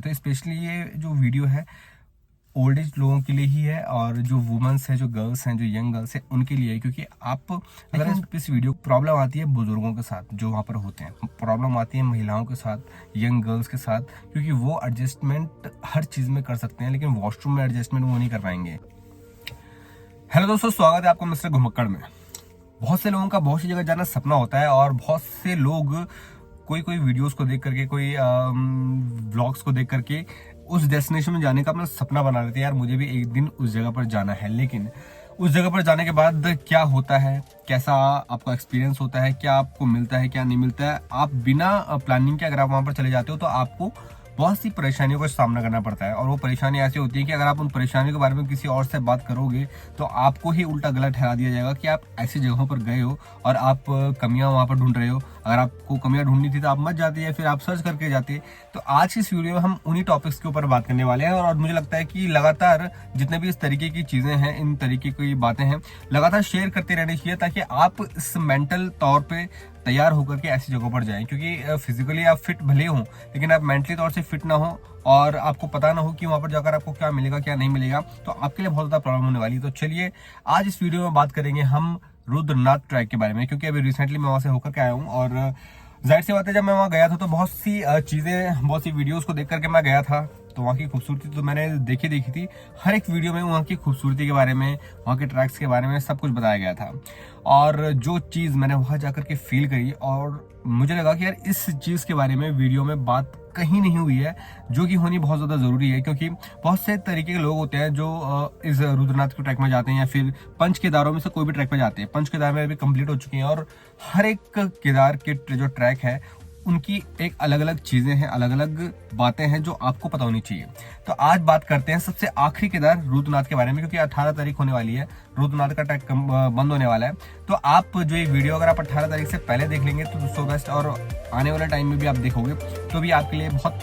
तो स्पेशली ये जो वीडियो है ओल्ड एज लोगों के लिए ही है और जो वुमेन्स है, जो गर्ल्स हैं, जो यंग गर्ल्स हैं उनके लिए है। क्योंकि आप अगर इस वीडियो प्रॉब्लम आती है बुजुर्गों के साथ जो वहाँ पर होते हैं, प्रॉब्लम आती है महिलाओं के साथ, यंग गर्ल्स के साथ, क्योंकि वो एडजस्टमेंट हर चीज़ में कर सकते हैं लेकिन वॉशरूम में एडजस्टमेंट वो नहीं कर पाएंगे। हेलो दोस्तों, स्वागत है आपका मिस्टर घुमक्कड़ में। बहुत से लोगों का बहुत सी जगह जाना सपना होता है और बहुत से लोग कोई वीडियोस को देख करके, कोई व्लॉग्स को देख करके उस डेस्टिनेशन में जाने का अपना सपना बना लेते हैं, यार मुझे भी एक दिन उस जगह पर जाना है। लेकिन उस जगह पर जाने के बाद क्या होता है, कैसा आपका एक्सपीरियंस होता है, क्या आपको मिलता है, क्या नहीं मिलता है, आप बिना प्लानिंग के अगर आप वहां पर चले जाते हो तो आपको बहुत सी परेशानियों का सामना करना पड़ता है। और वो परेशानी ऐसी होती है कि अगर आप उन परेशानियों के बारे में किसी और से बात करोगे तो आपको ही उल्टा गलत ठहरा दिया जाएगा कि आप ऐसी जगहों पर गए हो और आप कमियां वहां पर ढूंढ रहे हो। अगर आपको कमियां ढूंढनी थी तो आप मत जाते या फिर आप सर्च करके जाते। तो आज की इस वीडियो में हम उन्हीं टॉपिक्स के ऊपर बात करने वाले हैं और मुझे लगता है कि लगातार जितने भी इस तरीके की चीजें हैं, इन तरीके की बातें हैं, लगातार शेयर करते रहनी चाहिए ताकि आप इस मेंटल तौर पे तैयार होकर के ऐसी जगहों पर जाएं। क्योंकि फिजिकली आप फिट भले हो लेकिन आप मेंटली तौर से फिट ना हो और आपको पता ना हो कि वहां पर जाकर आपको क्या मिलेगा क्या नहीं मिलेगा, तो आपके लिए बहुत ज्यादा प्रॉब्लम होने वाली है। तो चलिए आज इस वीडियो में बात करेंगे हम रुद्रनाथ ट्रैक के बारे में, क्योंकि अभी रिसेंटली मैं वहां से होकर के आया हूँ और जाहिर सी बात है जब मैं वहां गया था तो बहुत सी चीजें, बहुत सी वीडियोस को देख करके मैं गया था तो वहाँ की खूबसूरती तो मैंने देखी थी। हर एक वीडियो में वहाँ की खूबसूरती के बारे में, वहाँ के ट्रैक्स के बारे में सब कुछ बताया गया था। और जो चीज़ मैंने वहाँ जाकर के फील करी और मुझे लगा कि यार इस चीज़ के बारे में वीडियो में बात कहीं नहीं हुई है, जो कि होनी बहुत ज़्यादा ज़रूरी है। क्योंकि बहुत से तरीके के लोग होते हैं जो इस रुद्रनाथ के ट्रैक में जाते हैं या फिर पंच केदारों में से कोई भी ट्रैक पे जाते हैं। पंच केदार में भी कंप्लीट हो चुके हैं और हर एक केदार के जो ट्रैक है उनकी एक अलग अलग चीजें हैं, अलग अलग बातें हैं जो आपको पता होनी चाहिए। तो आज बात करते हैं सबसे आखिरी केदार रुद्रनाथ के बारे में, क्योंकि 18 तारीख होने वाली है, रुद्रनाथ का ट्रैक बंद होने वाला है। तो आप जो ये वीडियो अगर आप 18 तारीख से पहले देख लेंगे तो सो बेस्ट, और आने वाले टाइम में भी आप देखोगे तो भी आपके लिए बहुत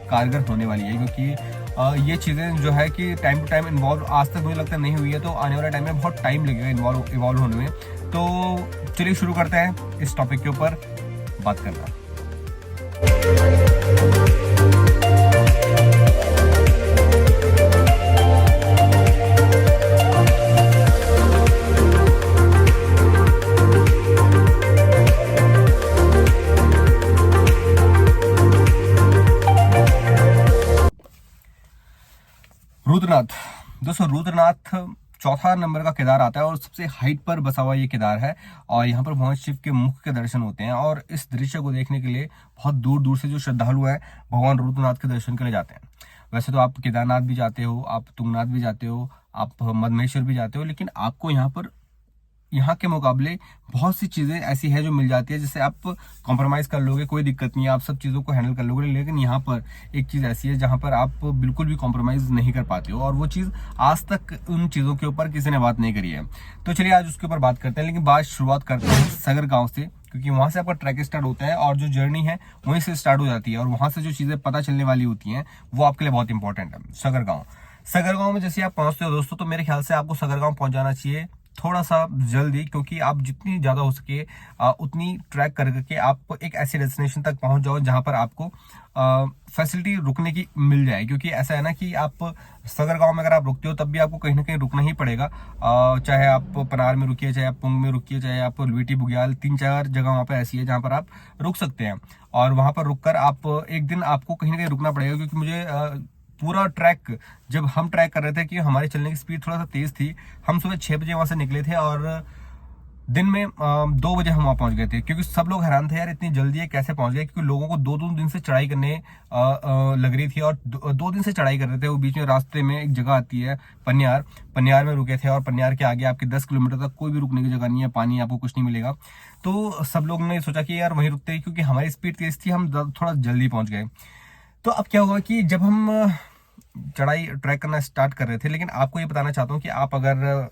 कारगर होने वाली है। क्योंकि ये चीजें जो है कि टाइम टू टाइम इन्वॉल्व आज तक मुझे लगता है नहीं हुई है, तो आने वाले टाइम में बहुत टाइम लगेगा इन्वॉल्व होने में। तो चलिए शुरू करते हैं इस टॉपिक के ऊपर बात करना। रुद्रनाथ, दोस्तों रुद्रनाथ चौथा नंबर का केदार आता है और सबसे हाइट पर बसा हुआ ये केदार है। और यहाँ पर भगवान शिव के मुख के दर्शन होते हैं और इस दृश्य को देखने के लिए बहुत दूर दूर से जो श्रद्धालु हैं भगवान रुद्रनाथ के दर्शन के लिए जाते हैं। वैसे तो आप केदारनाथ भी जाते हो, आप तुंगनाथ भी जाते हो, आप मदमेश्वर भी जाते हो, लेकिन आपको यहाँ के मुकाबले बहुत सी चीजें ऐसी है जो मिल जाती है जिससे आप कॉम्प्रोमाइज कर लोगे, कोई दिक्कत नहीं है, आप सब चीजों को हैंडल कर लोगे। लेकिन यहाँ पर एक चीज ऐसी है जहाँ पर आप बिल्कुल भी कॉम्प्रोमाइज नहीं कर पाते हो और वो चीज आज तक उन चीजों के ऊपर किसी ने बात नहीं करी है। तो चलिए आज उसके ऊपर बात करते हैं, लेकिन बात शुरुआत करते हैं सगर गाँव से, क्योंकि वहां से आपका ट्रैक स्टार्ट होता है और जो जर्नी है वहीं से स्टार्ट हो जाती है और वहां से जो चीजें पता चलने वाली होती हैं वो आपके लिए बहुत इंपॉर्टेंट है। सगर गाँव में जैसे आप पहुंचते हो दोस्तों, तो मेरे ख्याल से आपको सगर गाँव पहुंच जाना चाहिए थोड़ा सा जल्दी, क्योंकि आप जितनी ज्यादा हो सके उतनी ट्रैक करके आप एक ऐसे डेस्टिनेशन तक पहुंच जाओ जहां पर आपको फैसिलिटी रुकने की मिल जाए। क्योंकि ऐसा है ना कि आप सगर गांव में अगर आप रुकते हो तब भी आपको कहीं ना कहीं रुकना ही पड़ेगा। चाहे आप पनार में रुकिए, चाहे आप पुंग में रुकिए, चाहे आप लुईटी बुग्याल, 3-4 जगह वहां पर ऐसी है जहां पर आप रुक सकते हैं। और वहां पर रुककर आप एक दिन आपको कहीं ना कहीं रुकना पड़ेगा। क्योंकि मुझे पूरा ट्रैक, जब हम ट्रैक कर रहे थे कि हमारी चलने की स्पीड थोड़ा सा तेज थी, हम सुबह 6 बजे वहां से निकले थे और दिन में 2 बजे हम वहां पहुंच गए थे। क्योंकि सब लोग हैरान थे यार इतनी जल्दी ये कैसे पहुंच गए, क्योंकि लोगों को 2-2 दिन से चढ़ाई करने लग रही थी और 2 दिन से चढ़ाई कर रहे थे। वो बीच में रास्ते में एक जगह आती है पन्यार में रुके थे और पन्यार के आगे आपके 10 किलोमीटर तक कोई भी रुकने की जगह नहीं है, पानी आपको कुछ नहीं मिलेगा। तो सब लोग ने सोचा कि यार वहीं रुकते हैं, क्योंकि हमारी स्पीड तेज थी, हम थोड़ा जल्दी पहुंच गए। तो अब क्या हुआ कि जब हम चढ़ाई ट्रैक करना स्टार्ट कर रहे थे, लेकिन आपको ये बताना चाहता हूँ कि आप अगर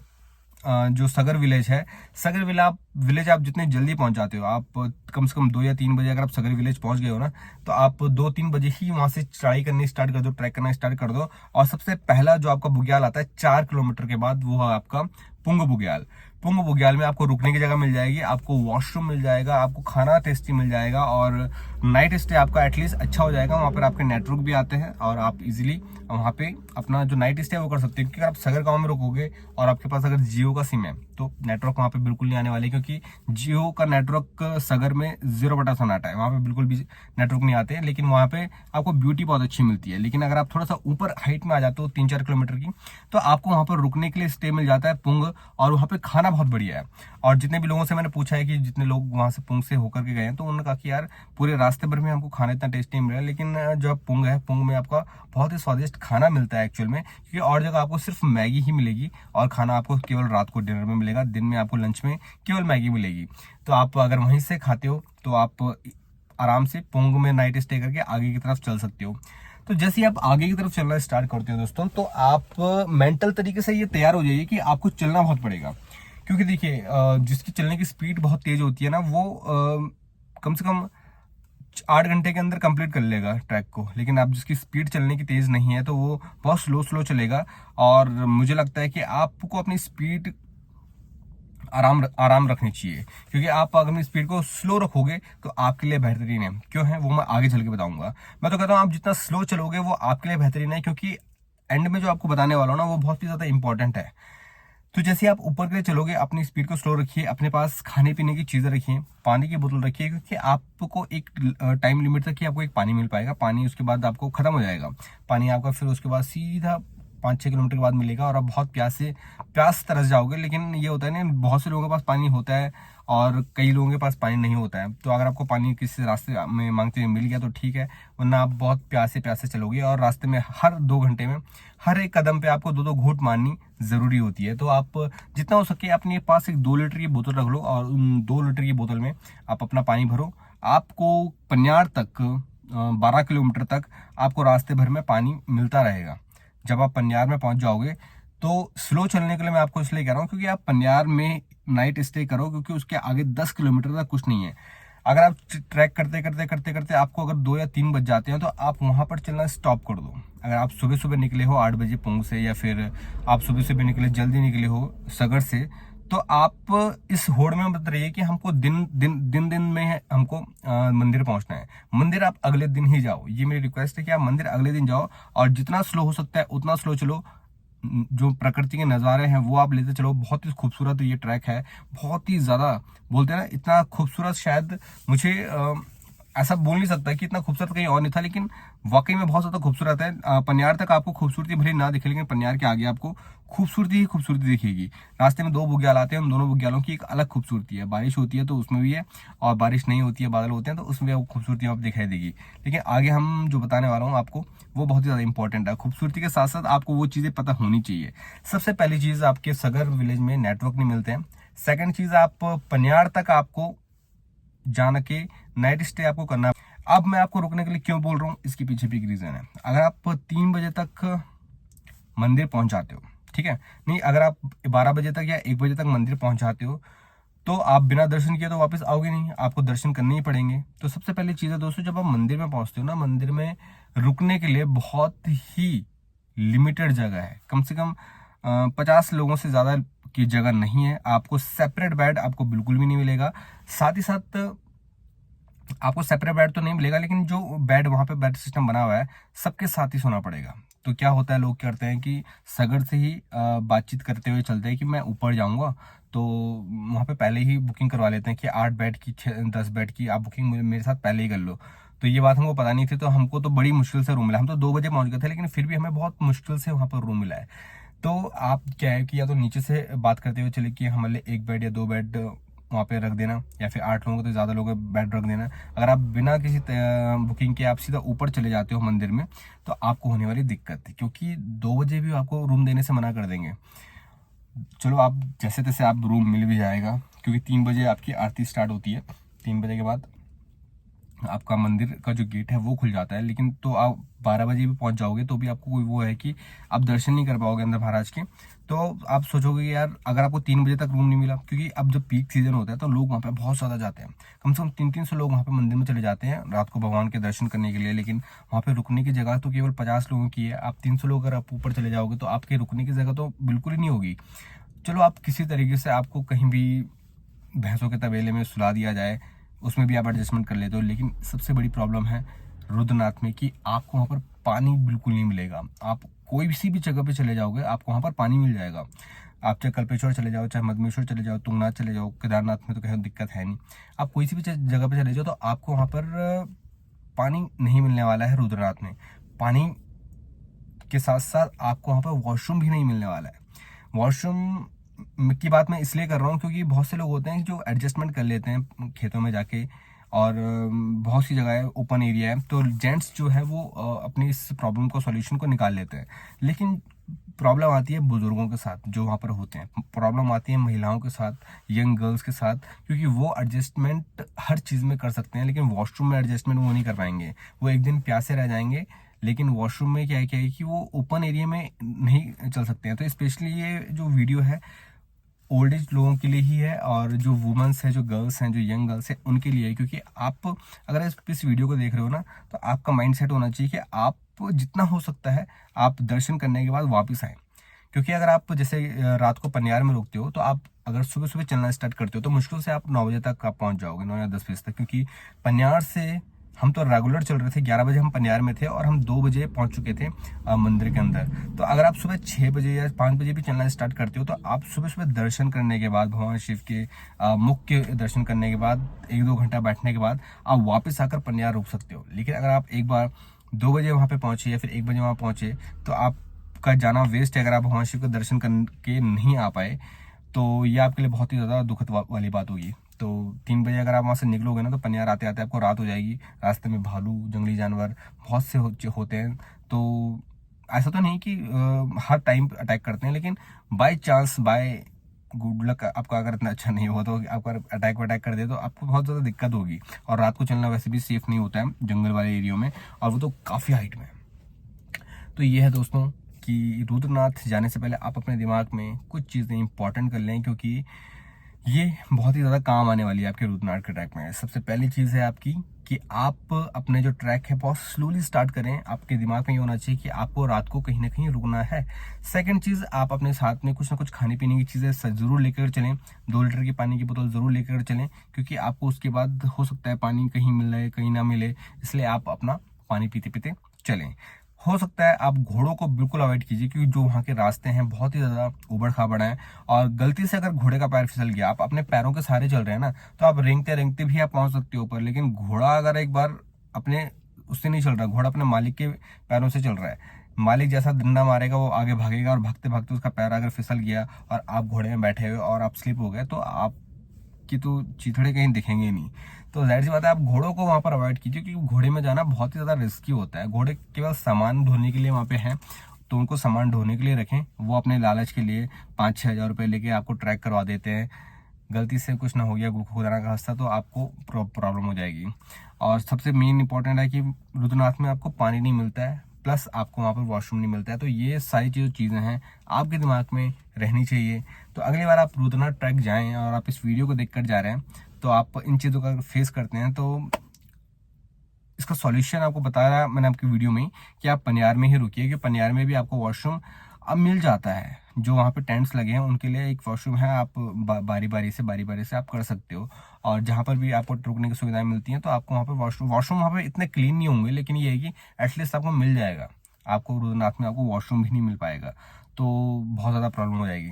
जो सगर विलेज है, सगर विलेज आप जितने जल्दी पहुंच जाते हो, आप कम से कम 2 या 3 बजे अगर आप सगर विलेज पहुंच गए हो ना, तो आप 2-3 बजे ही वहां से चढ़ाई करनी स्टार्ट कर दो, ट्रैक करना स्टार्ट कर दो। और सबसे पहला जो आपका बुग्याल आता है 4 किलोमीटर के बाद, वो है आपका पुंग बुग्याल। पुंग बुग्याल में आपको रुकने की जगह मिल जाएगी, आपको वॉशरूम मिल जाएगा, आपको खाना टेस्टी मिल जाएगा और नाइट स्टे आपका एटलीस्ट अच्छा हो जाएगा। वहाँ पर आपके नेटवर्क भी आते हैं और आप इजीली वहाँ पे अपना जो नाइट स्टे है वो कर सकते हैं, क्योंकि अगर आप सगर गांव में रुकोगे और आपके पास अगर जियो का सिम है तो नेटवर्क वहाँ पे बिल्कुल नहीं आने वाले, क्योंकि जियो का नेटवर्क सगर में 0% है, वहाँ पे बिल्कुल भी नेटवर्क नहीं आते हैं। लेकिन वहाँ पे आपको ब्यूटी बहुत अच्छी मिलती है। लेकिन अगर आप थोड़ा सा ऊपर हाइट में आ जाते हो 3-4 किलोमीटर की, तो आपको वहाँ पर रुकने के लिए स्टे मिल जाता है पुंग, और वहाँ पे खाना बहुत बढ़िया है। और जितने भी लोगों से मैंने पूछा है कि जितने लोग वहाँ से पुंग से होकर के गए हैं, तो उन्होंने कहा कि यार पूरे रास्ते भर में हमको खाना इतना टेस्टी नहीं मिला, लेकिन जो पुंग है, पुंग में आपका बहुत ही स्वादिष्ट खाना मिलता है एक्चुअल में, क्योंकि और जगह आपको सिर्फ मैगी ही मिलेगी और खाना आपको केवल रात को डिनर में मिलेगा, दिन में आपको लंच में केवल मैगी मिलेगी। तो आप अगर वहीं से खाते हो तो आप आराम से पुंग में नाइट स्टे करके आगे की तरफ चल सकते हो। तो जैसे ही आप आगे की तरफ चलना स्टार्ट करते हो दोस्तों, तो आप मेंटल तरीके से ये तैयार हो जाइए कि आपको चलना बहुत पड़ेगा, क्योंकि देखिए जिसकी चलने की स्पीड बहुत तेज होती है ना, वो कम से कम 8 घंटे के अंदर कंप्लीट कर लेगा ट्रैक को। लेकिन आप जिसकी स्पीड चलने की तेज नहीं है तो वो बहुत स्लो स्लो चलेगा। और मुझे लगता है कि आपको अपनी स्पीड आराम रखनी चाहिए, क्योंकि आप अगर अपनी स्पीड को स्लो रखोगे तो आपके लिए बेहतरीन है। क्यों है वो मैं आगे चल के बताऊंगा। मैं तो कहता हूँ आप जितना स्लो चलोगे वो आपके लिए बेहतरीन है, क्योंकि एंड में जो आपको बताने वाला हूँ ना वो बहुत ही ज्यादा इंपॉर्टेंट है। तो जैसे आप ऊपर के लिए चलोगे अपनी स्पीड को स्लो रखिए, अपने पास खाने पीने की चीजें रखिए, पानी की बोतल रखिए, क्योंकि आपको एक टाइम लिमिट तक ही आपको एक पानी मिल पाएगा। पानी उसके बाद आपको खत्म हो जाएगा पानी आपका, फिर उसके बाद सीधा 5-6 किलोमीटर के बाद मिलेगा और आप बहुत प्यास तरस जाओगे। लेकिन ये होता है ना, बहुत से लोगों के पास पानी होता है और कई लोगों के पास पानी नहीं होता है। तो अगर आपको पानी किसी रास्ते में मांगते हुए मिल गया तो ठीक है, वरना आप बहुत प्यासे चलोगे और रास्ते में हर 2 घंटे में हर एक कदम पे आपको 2-2 घूंट मारनी जरूरी होती है। तो आप जितना हो सके अपने पास एक 2 लीटर की बोतल रख लो और उन 2 लीटर की बोतल में आप अपना पानी भरो। आपको पन्यार तक 12 किलोमीटर तक आपको रास्ते भर में पानी मिलता रहेगा। जब आप पन्यार में पहुंच जाओगे तो स्लो चलने के लिए मैं आपको इसलिए कह रहा हूँ क्योंकि आप पन्यार में नाइट स्टे करो, क्योंकि उसके आगे 10 किलोमीटर तक कुछ नहीं है। अगर आप ट्रैक करते आपको अगर 2 या 3 बज जाते हैं तो आप वहां पर चलना स्टॉप कर दो। अगर आप सुबह सुबह निकले हो 8 बजे पुंग से, या फिर आप सुबह सुबह निकले जल्दी निकले हो सगर से, तो आप इस होड़ में मत रहिए कि हमको दिन में हमको मंदिर पहुंचना है। मंदिर आप अगले दिन ही जाओ, ये मेरी रिक्वेस्ट है कि आप मंदिर अगले दिन जाओ और जितना स्लो हो सकता है उतना स्लो चलो। जो प्रकृति के नज़ारे हैं वो आप लेते चलो। बहुत ही खूबसूरत ये ट्रैक है, बहुत ही ज़्यादा, बोलते हैं ना इतना खूबसूरत, शायद मुझे ऐसा बोल नहीं सकता कि इतना खूबसूरत कहीं और नहीं था, लेकिन वाकई में बहुत ज़्यादा खूबसूरत है। पन्यार तक आपको खूबसूरती भले ना दिखे, लेकिन पन्यार के आगे आपको खूबसूरती ही खूबसूरती दिखेगी। रास्ते में 2 बुग्याल आते हैं, उन दोनों बुग्यालों की एक अलग खूबसूरती है। बारिश होती है तो उसमें भी है, और बारिश नहीं होती है, बादल होते हैं, तो उसमें वो खूबसूरती आप दिखाई देगी। लेकिन आगे हम जो बताने वाला हूँ आपको वो बहुत ही ज़्यादा इंपॉर्टेंट है। खूबसूरती के साथ साथ आपको वो चीज़ें पता होनी चाहिए। सबसे पहली चीज़, आपके सगर विलेज में नेटवर्क नहीं मिलते हैं। सेकंड चीज़, आप पन्यार तक आपको जान के नाइट स्टे आपको करना है। अब मैं आपको रुकने के लिए क्यों बोल रहा हूँ, इसके पीछे भी एक रीजन है। अगर आप 3 बजे तक मंदिर पहुंच जाते हो, ठीक है, नहीं अगर आप 12 बजे तक या 1 बजे तक मंदिर पहुंच जाते हो, तो आप बिना दर्शन किए तो वापस आओगे नहीं, आपको दर्शन करने ही पड़ेंगे। तो सबसे पहली चीज़ है दोस्तों, जब आप मंदिर में पहुंचते हो ना, मंदिर में रुकने के लिए बहुत ही लिमिटेड जगह है। कम से कम 50 लोगों से ज़्यादा की जगह नहीं है। आपको सेपरेट बेड आपको बिल्कुल भी नहीं मिलेगा। साथ ही साथ आपको सेपरेट बेड तो नहीं मिलेगा, लेकिन जो बेड वहां पे बेड सिस्टम बना हुआ है सबके साथ ही सोना पड़ेगा। तो क्या होता है, लोग करते हैं कि सगर से ही बातचीत करते हुए चलते हैं कि मैं ऊपर जाऊंगा, तो वहां पे पहले ही बुकिंग करवा लेते हैं कि 8 बेड की 10 बेड की आप बुकिंग मेरे साथ पहले ही कर लो। तो ये बात हमको पता नहीं थी, तो हमको तो बड़ी मुश्किल से रूम मिला। हम तो 2 बजे पहुंच गए थे, लेकिन फिर भी हमें बहुत मुश्किल से वहां पर रूम मिला है। तो आप क्या है कि या तो नीचे से बात करते हुए चले कि हमारे लिए 1 बेड या 2 बेड वहाँ पे रख देना, या फिर 8 लोगों को तो ज़्यादा लोगों का बेड रख देना। अगर आप बिना किसी बुकिंग के आप सीधा ऊपर चले जाते हो मंदिर में, तो आपको होने वाली दिक्कत है, क्योंकि 2 बजे भी आपको रूम देने से मना कर देंगे। चलो आप जैसे तैसे आप रूम मिल भी जाएगा, क्योंकि 3 बजे आपकी आरती स्टार्ट होती है। 3 बजे के बाद आपका मंदिर का जो गेट है वो खुल जाता है। लेकिन तो आप 12 बजे भी पहुंच जाओगे तो भी आपको कोई वो है कि आप दर्शन नहीं कर पाओगे अंदर महाराज के। तो आप सोचोगे कि यार अगर आपको 3 बजे तक रूम नहीं मिला, क्योंकि अब जब पीक सीजन होता है तो लोग वहाँ पे बहुत ज़्यादा जाते हैं। कम से कम 300 लोग वहाँ पे मंदिर में चले जाते हैं रात को भगवान के दर्शन करने के लिए। लेकिन वहाँ पे रुकने की जगह तो केवल 50 लोगों की है। आप 300 लोग अगर आप ऊपर चले जाओगे तो आपके रुकने की जगह तो बिल्कुल ही नहीं होगी। चलो आप किसी तरीके से आपको कहीं भी भैंसों के तबेले में सुला दिया जाए, उसमें भी आप एडजस्टमेंट कर लेते हो, लेकिन सबसे बड़ी प्रॉब्लम है रुद्रनाथ में कि आपको वहाँ पर पानी बिल्कुल नहीं मिलेगा। आप कोई भी जगह पे चले जाओगे आपको वहाँ पर पानी मिल जाएगा। आप चाहे कल्पेश्वर चले जाओ, चाहे मदमेश्वर चले जाओ, तुंगनाथ चले जाओ, केदारनाथ में तो कहीं दिक्कत है नहीं। आप कोई सी भी जगह पे चले जाओ तो आपको वहाँ पर पानी नहीं मिलने वाला है। रुद्रनाथ में पानी के साथ साथ आपको वहाँ पर वॉशरूम भी नहीं मिलने वाला है। वॉशरूम की बात मैं इसलिए कर रहा हूँ क्योंकि बहुत से लोग होते हैं जो एडजस्टमेंट कर लेते हैं खेतों में जाके, और बहुत सी जगह है ओपन एरिया है तो जेंट्स जो है वो अपनी इस प्रॉब्लम को सॉल्यूशन को निकाल लेते हैं। लेकिन प्रॉब्लम आती है बुजुर्गों के साथ जो वहाँ पर होते हैं, प्रॉब्लम आती है महिलाओं के साथ, यंग गर्ल्स के साथ, क्योंकि वो एडजस्टमेंट हर चीज़ में कर सकते हैं लेकिन वॉशरूम में एडजस्टमेंट वो नहीं कर पाएंगे। वो एक दिन प्यासे रह जाएंगे, लेकिन वॉशरूम में क्या है कि वो ओपन एरिया में नहीं चल सकते हैं। तो स्पेशली ये जो वीडियो है ओल्ड एज लोगों के लिए ही है, और जो वुमेन्स है, जो गर्ल्स हैं, जो यंग गर्ल्स हैं, उनके लिए है। क्योंकि आप अगर इस वीडियो को देख रहे हो ना तो आपका माइंड सेट होना चाहिए कि आप जितना हो सकता है आप दर्शन करने के बाद वापस आए। क्योंकि अगर आप जैसे रात को पनियार में रुकते हो तो आप अगर सुबह सुबह चलना स्टार्ट करते हो तो मुश्किल से आप 9 बजे तक आप पहुंच जाओगे, 9 या 10 बजे तक। क्योंकि पनियार से हम तो रेगुलर चल रहे थे, 11 बजे हम पनियार में थे और हम 2 बजे पहुंच चुके थे मंदिर के अंदर। तो अगर आप सुबह 6 बजे या 5 बजे भी चलना स्टार्ट करते हो तो आप सुबह सुबह दर्शन करने के बाद, भगवान शिव के मुख के दर्शन करने के बाद, 1-2 घंटा बैठने के बाद आप वापस आकर पनियार रुक सकते हो। लेकिन अगर आप एक बार 2 बजे वहाँ पे पहुंचे या फिर 1 बजे वहाँ पहुंचे तो आपका जाना वेस्ट है। अगर आप भगवान शिव का दर्शन करके नहीं आ पाए तो ये आपके लिए बहुत ही ज़्यादा दुखद वाली बात होगी। तो 3 बजे अगर आप वहाँ से निकलोगे ना तो पनियार आते आते आपको रात हो जाएगी। रास्ते में भालू, जंगली जानवर बहुत से होते हैं। तो ऐसा तो नहीं कि हर टाइम अटैक करते हैं, लेकिन by chance, by good luck आपका अगर इतना अच्छा नहीं हुआ तो आपका अटैक कर दे तो आपको बहुत ज़्यादा दिक्कत होगी। और रात को चलना वैसे भी सेफ नहीं होता है जंगल वाले एरियो में, और वो तो काफ़ी हाइट में। तो ये है दोस्तों कि रुद्रनाथ जाने से पहले आप अपने दिमाग में कुछ चीज़ें इंपॉर्टेंट कर लें, क्योंकि ये बहुत ही ज़्यादा काम आने वाली है आपके रुद्रनाथ के ट्रैक में। सबसे पहली चीज़ है आपकी कि आप अपने जो ट्रैक है बहुत स्लोली स्टार्ट करें। आपके दिमाग में ये होना चाहिए कि आपको रात को कहीं ना कहीं रुकना है। सेकंड चीज़, आप अपने साथ में कुछ ना कुछ खाने पीने की चीज़ें ज़रूर लेकर चलें। 2 लीटर की पानी की बोतल ज़रूर लेकर चलें, क्योंकि आपको उसके बाद हो सकता है पानी कहीं मिल रहे कहीं ना मिले, इसलिए आप अपना पानी पीते पीते चलें। हो सकता है आप घोड़ों को बिल्कुल अवॉइड कीजिए, क्योंकि जो वहाँ के रास्ते हैं बहुत ही ज़्यादा उबड़ खाबड़ हैं, और गलती से अगर घोड़े का पैर फिसल गया, आप अपने पैरों के सहारे चल रहे हैं ना, तो आप रेंगते रेंगते भी आप पहुँच सकते हो ऊपर। लेकिन घोड़ा अगर एक बार अपने उससे नहीं चल रहा, घोड़ा अपने मालिक के पैरों से चल रहा है, मालिक जैसा डंडा मारेगा वो आगे भागेगा, और भागते भागते उसका पैर अगर फिसल गया और आप घोड़े में बैठे हुए और आप स्लिप हो गए तो आपकी तो चीथड़े कहीं दिखेंगे नहीं। तो जाहिर सी बात है आप घोड़ों को वहाँ पर अवॉइड कीजिए, क्योंकि घोड़े में जाना बहुत ही ज़्यादा रिस्की होता है। घोड़े केवल सामान ढोने के लिए वहाँ पे हैं, तो उनको सामान ढोने के लिए रखें। वो अपने लालच के लिए 5-6 हज़ार रुपये लेके आपको ट्रैक करवा देते हैं। गलती से कुछ ना हो गया खुदाना का हादसा तो आपको प्रॉब्लम हो जाएगी। और सबसे मेन इंपॉर्टेंट है कि रुद्रनाथ में आपको पानी नहीं मिलता है, प्लस आपको वहाँ पर वॉशरूम नहीं मिलता है। तो ये सारी चीज़ें हैं आपके दिमाग में रहनी चाहिए। तो अगली बार आप रुद्रनाथ ट्रैक जाएं और आप इस वीडियो को देखकर जा रहे हैं तो आप इन चीज़ों का फेस करते हैं, तो इसका सॉल्यूशन आपको बताया मैंने आपकी वीडियो में कि आप पनियार में ही रुकिए, कि पनियार में भी आपको वॉशरूम अब मिल जाता है। जो वहाँ पे टेंट्स लगे हैं उनके लिए एक वॉशरूम है, आप बारी बारी से आप कर सकते हो। और जहाँ पर भी आपको रुकने की सुविधाएं मिलती हैं तो आपको वहाँ पे वॉशरूम वहाँ पे इतने क्लीन नहीं होंगे, लेकिन ये है कि एटलीस्ट आपको मिल जाएगा। आपको रुद्रनाथ में आपको वॉशरूम भी नहीं मिल पाएगा तो बहुत ज़्यादा प्रॉब्लम हो जाएगी।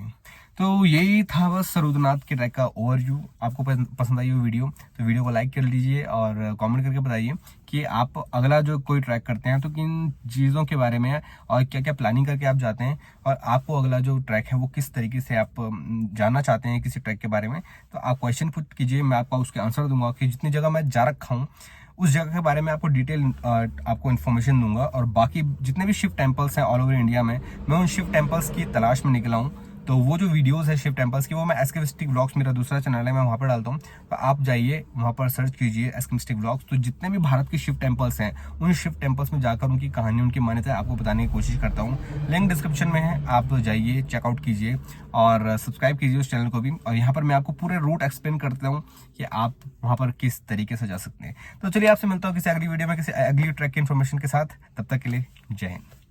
तो यही था बस रुद्रनाथ के ट्रैक का ओवरव्यू। आपको पसंद आई वो वीडियो तो वीडियो को लाइक कर लीजिए और कमेंट करके बताइए कि आप अगला जो कोई ट्रैक करते हैं तो किन चीज़ों के बारे में है और क्या क्या प्लानिंग करके आप जाते हैं, और आपको अगला जो ट्रैक है वो किस तरीके से आप जानना चाहते हैं किसी ट्रैक के बारे में। तो आप क्वेश्चन पुट कीजिए, मैं आपको उसके आंसर दूंगा कि जितनी जगह मैं जा रखा हूँ उस जगह के बारे में आपको डिटेल आपको इन्फॉर्मेशन दूंगा। और बाकी जितने भी शिव टेम्पल्स हैं ऑल ओवर इंडिया में, मैं उन शिव टेम्पल्स की तलाश में निकला हूँ। तो वो जो वीडियोस है शिव टेम्पल्स की वो मैं एसके मिस्टिक व्लॉग्स, मेरा दूसरा चैनल है, मैं वहाँ पर डालता हूँ। तो आप जाइए वहाँ पर सर्च कीजिए एसके मिस्टिक व्लॉग्स। तो जितने भी भारत के शिव टेम्पल्स हैं उन शिव टेम्पल्स में जाकर उनकी कहानी, उनकी मान्यता आपको बताने की कोशिश करता हूँ। लिंक डिस्क्रिप्शन में है, आप जाइए चेकआउट कीजिए और सब्सक्राइब कीजिए उस चैनल को भी। और यहाँ पर मैं आपको पूरे रूट एक्सप्लेन करता हूँ कि आप वहाँ पर किस तरीके से जा सकते हैं। तो चलिए आपसे मिलता हूँ किसी अगली वीडियो में किसी अगली ट्रैक की इन्फॉर्मेशन के साथ। तब तक के लिए जय हिंद।